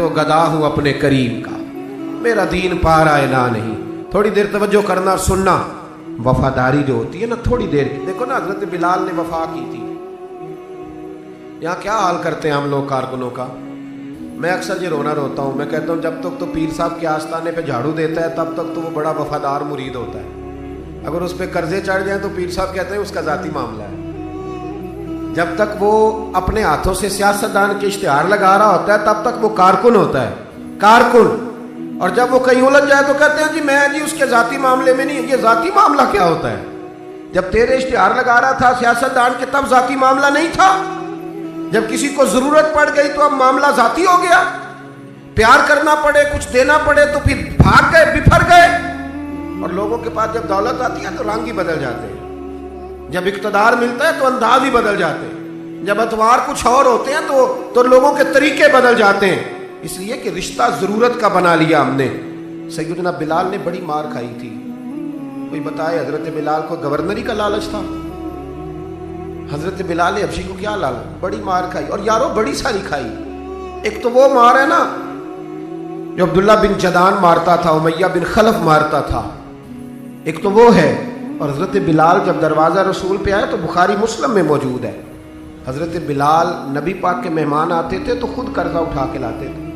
तो गदा हूं अपने करीम का, मेरा दीन पार आए ना नहीं। थोड़ी देर तवज्जो करना और सुनना। वफादारी जो होती है ना, थोड़ी देर की, देखो ना हजरत बिलाल ने वफा की थी। यहाँ क्या हाल करते हैं हम लोग कारकुनों का। मैं अक्सर ये रोना रोता हूँ, मैं कहता हूँ जब तक तो पीर साहब के आस्थाने पे झाड़ू देता है तब तक तो वो बड़ा वफादार मुरीद होता है। अगर उस पर कर्जे चढ़ जाए तो पीर साहब कहते हैं उसका जाती मामला है। जब तक वो अपने हाथों से सियासतदान के इश्तिहार लगा रहा होता है तब तक वो कारकुन होता है, कारकुन। और जब वो कहीं उलझ जाए तो कहते हैं जी मैं जी उसके जाती मामले में नहीं। ये जाती मामला क्या होता है? जब तेरे इश्तिहार लगा रहा था सियासतदान के तब जाती मामला नहीं था। जब किसी को जरूरत पड़ गई तो अब मामला जाती हो गया। प्यार करना पड़े, कुछ देना पड़े तो फिर भाग गए, बिफर गए। और लोगों के पास जब दौलत आती है तो रंग ही बदल जाते हैं। जब इक़्तिदार मिलता है तो अंदाज ही बदल जाते हैं। जब अतवार कुछ और होते हैं तो लोगों के तरीके बदल जाते हैं। इसलिए कि रिश्ता जरूरत का बना लिया हमने। सैयदना बिलाल ने बड़ी मार खाई थी। कोई बताए हजरत बिलाल को गवर्नरी का लालच था? हजरत बिलाल हबशी को क्या लालच? बड़ी मार खाई, और यारो बड़ी सारी खाई। एक तो वो मार है ना जो अब्दुल्ला बिन जदान मारता था, उमैया बिन खलफ मारता था, एक तो वो है। और हजरत बिलाल जब दरवाज़ा रसूल पे आए तो बुखारी मुस्लिम में मौजूद है, हजरत बिलाल नबी पाक के मेहमान आते थे तो खुद कर्जा उठा के लाते थे।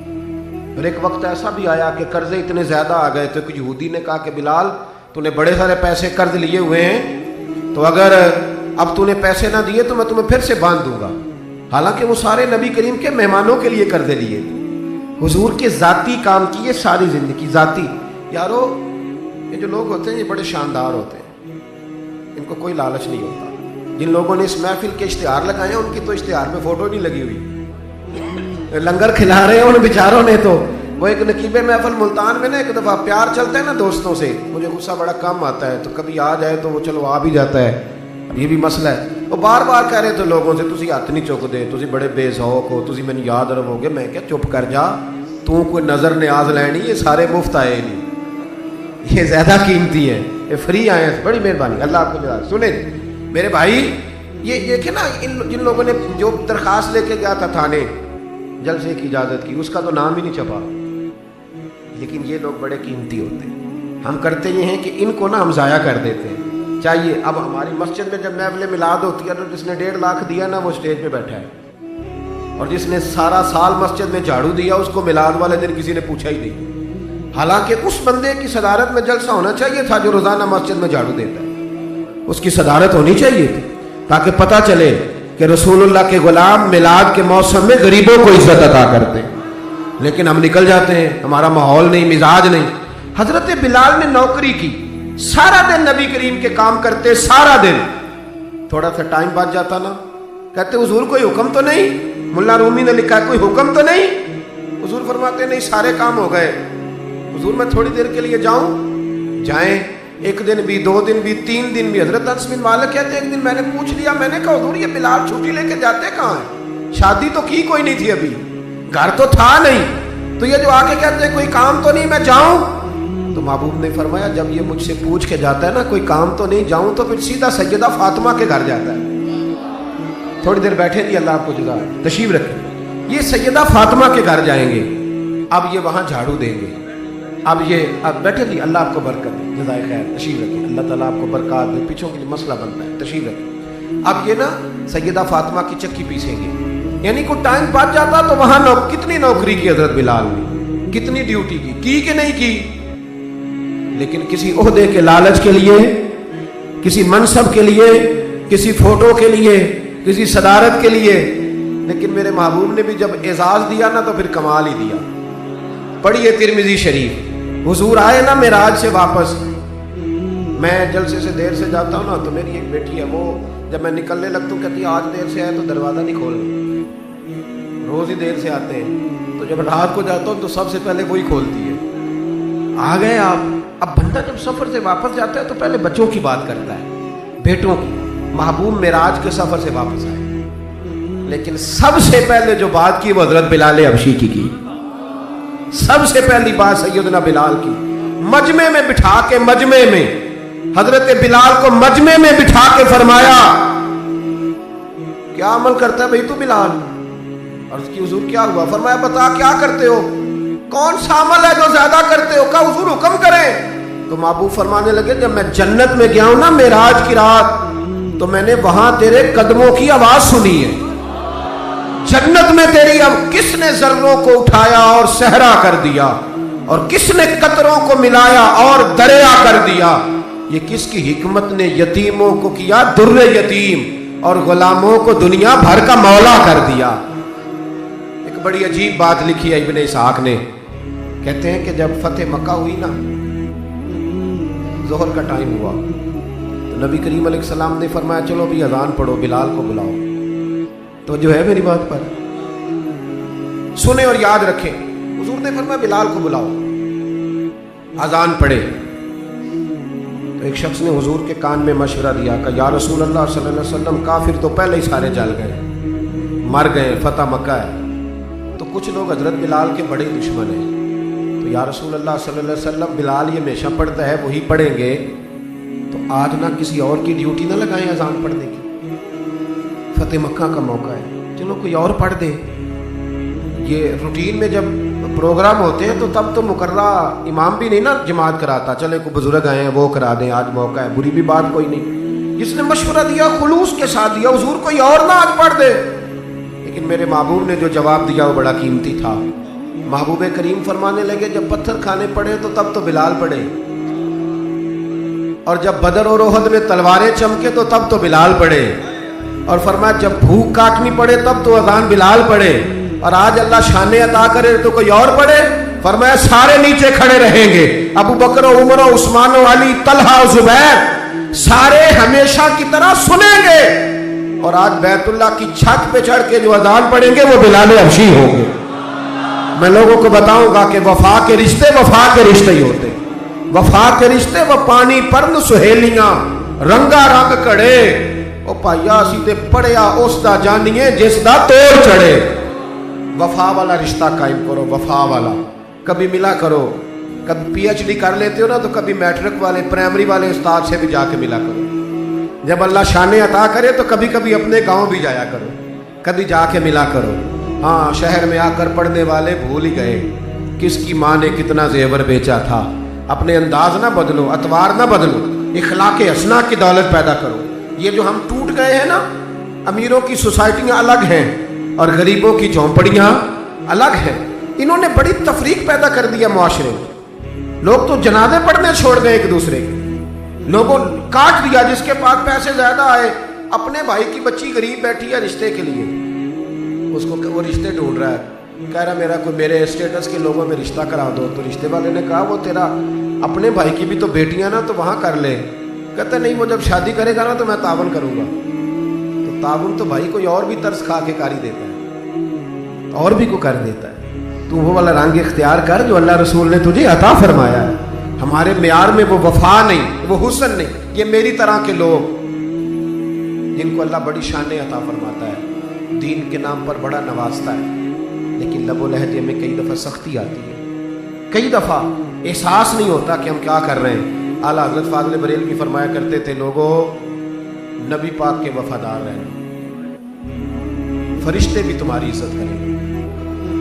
और एक वक्त ऐसा भी आया कि कर्जे इतने ज़्यादा आ गए थे कि यहूदी ने कहा कि बिलाल तूने बड़े सारे पैसे कर्ज लिए हुए हैं, तो अगर अब तूने पैसे ना दिए तो मैं तुम्हें फिर से बांध दूंगा। हालांकि वो सारे नबी करीम के मेहमानों के लिए कर्जे लिए थे, हुजूर के ज़ाती काम की ये सारी ज़िंदगी ज़ाती। यारो ये जो लोग होते हैं ये बड़े शानदार होते हैं, इनको कोई लालच नहीं होता। जिन लोगों ने इस महफिल के इश्तिहार लगाए हैं उनकी तो इश्तिहार में फ़ोटो नहीं लगी हुई। लंगर खिला रहे हैं उन बेचारों ने तो। वो एक नकीबे महफिल मुल्तान में ना एक दफ़ा प्यार चलता है ना दोस्तों से, मुझे गुस्सा बड़ा कम आता है तो कभी आ जाए तो वो चलो आ भी जाता है, ये भी मसला है। वो बार बार कह रहे थे लोगों से तुसी हथ नहीं चुकते, तुसी बड़े बेज़ौक हो, तुसी मैंने याद रखोगे। मैं क्या चुप कर जा, तू कोई नज़र न्याज लैनी, ये सारे मुफ्त आए नहीं, ये ज़्यादा कीमती है, ये फ्री आए हैं। बड़ी मेहरबानी, अल्लाह आपको जज़ा। सुने मेरे भाई, ये देखे ना जिन लोगों ने जो दरख्वास्त लेके गया था थाने जलसे की इजाज़त की, उसका तो नाम ही नहीं छपा। लेकिन ये लोग बड़े कीमती होते हैं। हम करते ये हैं कि इनको ना हम ज़ाया कर देते हैं। चाहिए अब हमारी मस्जिद में जब महफिल मिलाद होती है तो जिसने 1.5 लाख दिया ना वो स्टेज पे बैठा है, और जिसने सारा साल मस्जिद में झाड़ू दिया उसको मिलाद वाले दिन किसी ने पूछा ही नहीं। हालांकि उस बंदे की सदारत में जलसा होना चाहिए था जो रोज़ाना मस्जिद में झाड़ू देता है, उसकी सदारत होनी चाहिए थी ताकि पता चले कि रसूलुल्लाह के गुलाम मिलाद के मौसम में गरीबों को इज्जत अता करते हैं। लेकिन हम निकल जाते हैं, हमारा माहौल नहीं, मिजाज नहीं। हजरत बिलाल ने नौकरी की, सारा दिन नबी करीम के काम करते, सारा दिन। थोड़ा सा टाइम बच जाता ना, कहते हुजूर कोई हुक्म तो नहीं? मुल्ला रूमी ने लिखा कोई हुक्म तो नहीं? हुजूर फरमाते नहीं, सारे काम हो गए। हुजूर मैं थोड़ी देर के लिए जाऊं? जाएं। 1 दिन भी, 2 दिन भी, 3 दिन भी। हजरत अनस बिन मालिक कहते एक दिन मैंने पूछ लिया, मैंने कहा हुजूर ये बिलाल छुट्टी लेके जाते कहाँ हैं? शादी तो की कोई नहीं थी अभी, घर तो था नहीं, तो ये जो आके कहते कोई काम तो नहीं, मैं जाऊं? तो महबूब ने फरमाया जब ये मुझसे पूछ के जाता है ना कोई काम तो नहीं, जाऊं तो फिर सीधा सैयदा फातिमा के घर जाता है। थोड़ी देर बैठे नहीं, अल्लाह आपको जज़ा तशरीफ रखें। ये सैयदा फातिमा के घर जाएंगे, अब ये वहां झाड़ू देंगे, अब बैठे नहीं, अल्लाह आपको बरकत दे, जज़ाए खैर, तशरीफ रखें, अल्लाह ताला आपको बरकत दे। पीछों के लिए मसला बनता है, तशरीफ रखें। अब ये ना सैयदा फातिमा की चक्की पीसेंगे, यानी को टाइम बच जाता तो वहां कितनी नौकरी की हजरत बिलाल ने, कितनी ड्यूटी की कि नहीं की? लेकिन किसी ओहदे के लालच के लिए, किसी मनसब के लिए, किसी फोटो के लिए, किसी सदारत के लिए। लेकिन मेरे महबूब ने भी जब एजाज दिया ना तो फिर कमाल ही दिया। पढ़िए तिरमिजी शरीफ, हुजूर आए ना मेराज से वापस। मैं जलसे से देर से जाता हूँ ना तो मेरी एक बेटी है, वो जब मैं निकलने लगता हूँ कहती है आज देर से आए तो दरवाज़ा नहीं खोलना। रोज़ ही देर से आते हैं, तो जब रात को जाता हूँ तो सबसे पहले वही खोलती है। आ गए आप। अब बंदा जब सफ़र से वापस जाता है तो पहले बच्चों की बात करता है, बेटों की। महबूब मेराज के सफ़र से वापस आए, लेकिन सबसे पहले जो बात की वो हज़रत बिलाल हबशी की। सबसे पहली बात सैयदना बिलाल की, मजमे में बिठा के, मजमे में हजरत बिलाल को मजमे में बिठा के फरमाया क्या अमल करता है भाई तू बिलाल? عرض کی حضور کیا ہوا؟ فرمایا بتا کیا کرتے ہو، کون سا عمل ہے جو زیادہ کرتے ہو؟ کہا حضور حکم کریں۔ تو محبوب فرمانے لگے جب میں جنت میں گیا ہوں نا معراج کی رات، تو میں نے وہاں تیرے قدموں کی آواز سنی ہے۔ جنت میں تیری اب کس نے ذروں کو اٹھایا اور صحرا کر دیا، اور کس نے قطروں کو ملایا اور دریا کر دیا، یہ کس کی حکمت نے یتیموں کو کیا در یتیم اور غلاموں کو دنیا بھر کا مولا کر دیا۔ ایک بڑی عجیب بات لکھی ہے ابن اسحاق نے، کہتے ہیں کہ جب فتح مکہ ہوئی نا، ظہر کا ٹائم ہوا، تو نبی کریم علیہ السلام نے فرمایا چلو بھی اذان پڑھو، بلال کو بلاؤ۔ تو جو ہے میری بات پر سنیں اور یاد رکھیں، حضور نے فرمایا بلال کو بلاؤ، اذان پڑھے۔ تو ایک شخص نے حضور کے کان میں مشورہ دیا کہ یا رسول اللہ صلی اللہ علیہ وسلم کافر تو پہلے ہی سارے جل گئے، مر گئے، فتح مکہ ہے، تو کچھ لوگ حضرت بلال کے بڑے دشمن ہیں، تو یا رسول اللہ صلی اللہ علیہ وسلم بلال یہ ہمیشہ پڑھتا ہے، وہی پڑھیں گے، تو آج نہ کسی اور کی ڈیوٹی نہ لگائیں اذان پڑھنے کی، فتح مکہ کا موقع ہے، چلو کوئی اور پڑھ دے۔ یہ روٹین میں جب پروگرام ہوتے ہیں تو تب تو مقررہ امام بھی نہیں نا جماعت کراتا، چلے کوئی بزرگ آئے ہیں وہ کرا دیں، آج موقع ہے، بری بھی بات کوئی نہیں۔ جس نے مشورہ دیا خلوص کے ساتھ دیا، حضور کوئی اور نہ آج پڑھ دے، لیکن میرے محبوب نے جو جواب دیا وہ بڑا قیمتی تھا۔ محبوب کریم فرمانے لگے جب پتھر کھانے پڑے تو تب تو بلال پڑھے، اور جب بدر اور احد میں تلواریں چمکے تو تب تو بلال پڑھے، اور فرمایا جب بھوک کاٹنی پڑے تب تو اذان بلال پڑھے، اور آج اللہ شانے عطا کرے تو کوئی اور پڑھے۔ فرمایا سارے نیچے کھڑے رہیں گے، ابو بکر و عمر و عثمان و علی، طلحہ و زبیر، سارے ہمیشہ کی طرح سنیں گے، اور آج بیت اللہ کی چھت پہ چڑھ کے جو اذان پڑھیں گے وہ بلال حبشی ہوں گے۔ میں لوگوں کو بتاؤں گا کہ وفا کے رشتے ہی ہوتے، وفا کے رشتے وہ پانی پرن سہیلیاں رنگا رنگ کڑے، او پائیا اسی تے پڑھیا اس دا جانیے جس دا توڑ چڑھے۔ وفا والا رشتہ قائم کرو، وفا والا، کبھی ملا کرو، کبھی پی ایچ ڈی کر لیتے ہو نا تو کبھی میٹرک والے پرائمری والے استاد سے بھی جا کے ملا کرو، جب اللہ شانے عطا کرے تو کبھی کبھی اپنے گاؤں بھی جایا کرو، کبھی جا کے ملا کرو۔ ہاں شہر میں آ کر پڑھنے والے بھول ہی گئے کس کی ماں نے کتنا زیور بیچا تھا۔ اپنے انداز نہ بدلو، اطوار نہ بدلو، اخلاق حسنہ کی دولت پیدا کرو۔ یہ جو ہم ٹوٹ گئے ہیں نا، امیروں کی سوسائٹیاں الگ ہیں اور غریبوں کی جھونپڑیاں الگ ہیں، انہوں نے بڑی تفریق پیدا کر دیا معاشرے میں۔ لوگ تو جنازے پڑھنے چھوڑ گئے ایک دوسرے کے، لوگوں کاٹ دیا، جس کے پاس پیسے زیادہ آئے، اپنے بھائی کی بچی غریب بیٹھی ہے رشتے کے لیے، اس کو وہ رشتے ڈھونڈ رہا ہے، کہہ رہا میرا کوئی میرے اسٹیٹس کے لوگوں میں رشتہ کرا دو، تو رشتے والے نے کہا وہ تیرا اپنے بھائی کی بھی تو بیٹیاں نا، تو وہاں کر لے۔ کہتا نہیں وہ جب شادی کرے گا نا تو میں تعاون کروں گا۔ تو تعاون تو بھائی کوئی اور بھی ترس کھا کے کر ہی دیتا ہے، اور بھی کو کر دیتا ہے۔ تو وہ والا رنگ اختیار کر جو اللہ رسول نے تجھے عطا فرمایا ہے۔ ہمارے معیار میں وہ وفا نہیں، وہ حسن نہیں، یہ میری طرح کے لوگ جن کو اللہ بڑی شانیں عطا فرماتا ہے، دین کے نام پر بڑا نوازتا ہے، لیکن لب و لہجے میں کئی دفعہ سختی آتی ہے، کئی دفعہ احساس نہیں ہوتا کہ ہم کیا کر رہے ہیں۔ اعلیٰ حضرت فاضل بریلوی فرمایا کرتے تھے لوگوں نبی پاک کے وفادار رہنا، فرشتے بھی تمہاری عزت کریں گے۔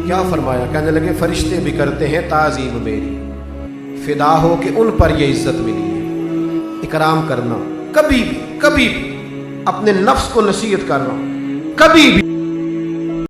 کیا فرمایا؟ کہنے لگے فرشتے بھی کرتے ہیں تعظیم میری، فدا ہو کہ ان پر یہ عزت ملی ہے۔ اکرام کرنا، کبھی بھی اپنے نفس کو نصیحت کرنا، کبھی بھی